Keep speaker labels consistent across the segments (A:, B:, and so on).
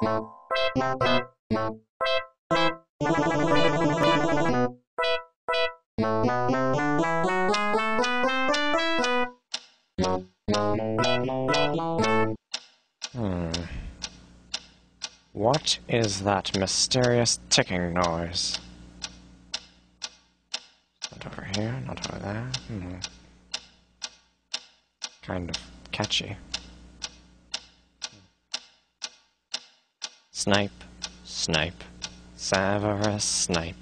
A: What is that mysterious ticking noise? Not over here, not over there. Kind of catchy. Snipe, snipe, Severus Snape,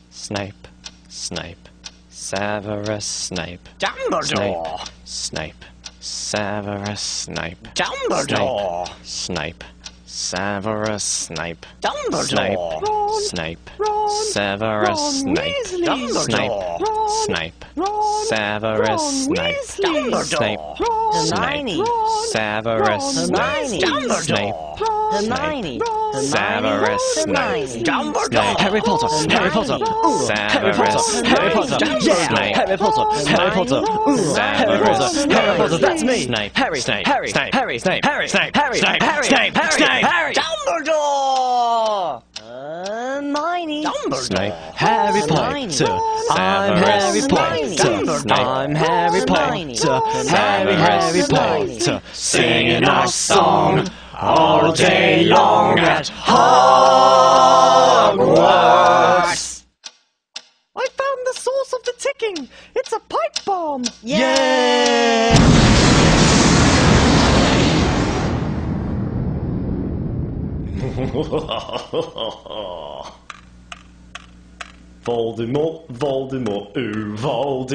A: Snape, Snape, Severus Snape.
B: Dumbledore!
A: Snape, Severus Snape.
B: Dumbledore!
A: Snape, Severus Snape.
B: Dumbledore!
A: Snape, Severus Snape.
B: Dumbledore!
A: Snape, Severus Snape. Snape,
B: Hermione!
A: Severus Snape. Snape,
B: Hermione!
A: Severus Snape.
B: Dumbledore!
A: Harry Potter! Harry Potter! Severus
B: Harry Potter!
A: Snape.
B: Harry Potter! Harry Potter! Harry Potter! Harry Potter! That's me!
A: Snape.
B: Harry!
A: Snape.
B: Harry!
A: Snape.
B: Harry!
A: Snape.
B: Harry!
A: Snape.
B: Harry!
A: Snape.
B: Harry!
A: Snape.
B: Harry!
A: Snape.
B: Harry! Dumbledore! Hermione!
A: Snape.
B: Harry Potter! I'm Harry Potter! I'm Harry Potter! Harry Potter! Singing our song all day long at Hogwarts!
C: I found the source of the ticking! It's a pipe bomb!
B: Yeah!
C: Voldemort, Voldemort, ooh, Voldemort.